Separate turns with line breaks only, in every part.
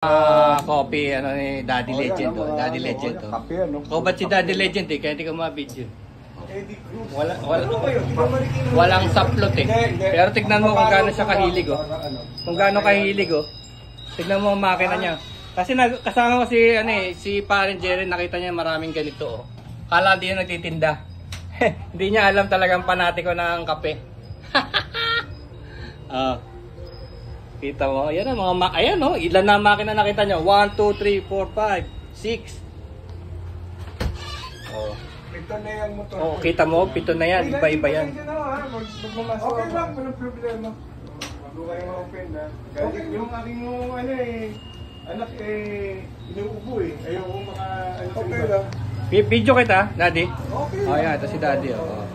Copy ano ni Daddy Legend to. Daddy Legend to. O ba't si Daddy Legend eh? Kaya hindi ko ma-video. Walang saplot eh. Pero tignan mo kung gaano siya kahilig oh. Kung gaano kahilig oh. Tignan mo ang makina niya. Kasi kasama ko si ano eh, si Parent Jerry, nakita niya maraming ganito oh. Kala di niya nagtitinda. Hindi niya alam talagang panatiko ng kape. Kita mo, ayan ang mga ayan oh, ilan na makina nakita nyo? 1, 2, 3, 4, 5, 6. Oh.
Pito na yung motor.
Oh, kita mo, pito na yan, iba-iba yan.
Okay lang, walang problema. Bago kayo ma-open na. Okay, yung aking ano eh, anak eh, inuubo eh. Ayoko maka, ano okay lang.
Video kita, Daddy.
Okay.
Oh, yan, ito si Daddy oh.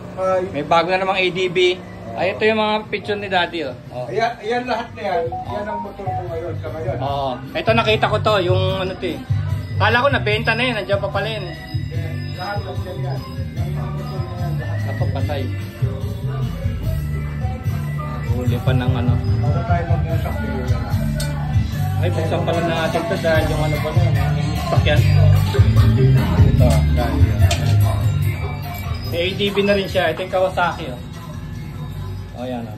May bago na namang ADB. Ay, ito yung mga picture ni Daddy oh. Oh.
Ayan lahat na yan. Yan ang motor ko ngayon sa ngayon.
Oo. Ito nakita ko to, yung ano to eh. Kala ko nabenta na yun, nandiyan pa pala yun.
Lahat lang yan. Yung mga motor na yan.
Ako, patay. Huli pa ng ano.
Ako tayo mag-usap niyo yan.
Ay, buksan pala natin ito dahil yung ano pa na, yung stock yan. Ito, dahil yun. May ADB na rin siya. Ito yung Kawasaki oh. O yan o.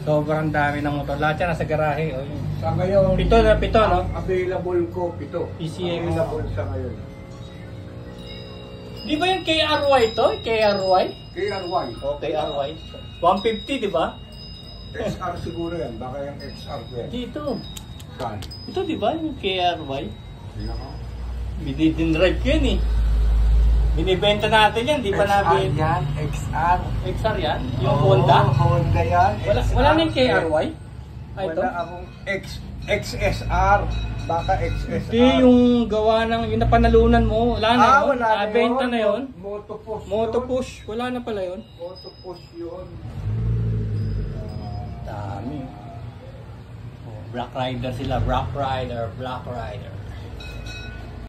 Sobrang dami ng motor. Lahat yan nasa garahe o.
Sa ngayon,
Pito na pito no?
available ko, pito.
PCM.
Available sa ngayon.
Di ba yung KRY to? KRY?
KRY.
O KRY. 150 di ba?
XR siguro yan. Baka yung XR ko yan.
Dito.
Saan?
Ito di ba yung KRY?
Tingnan ko.
Binidinrive ko yan eh. Binibenta natin yan, di pa natin.
XR yan, XR.
XR yan? Yung Honda?
Honda yan.
Wala nang KRY? Ay, ito?
Wala akong XSR. Baka XSR.
Hindi, yung gawa ng, yung napanalunan mo. Wala na yun.
Wala na
Benta
yun.
na yun.
Motopush.
Motopush. Wala na pala yun.
Motopush yun.
Dami. Oh, Black Rider sila. Black Rider. Black Rider.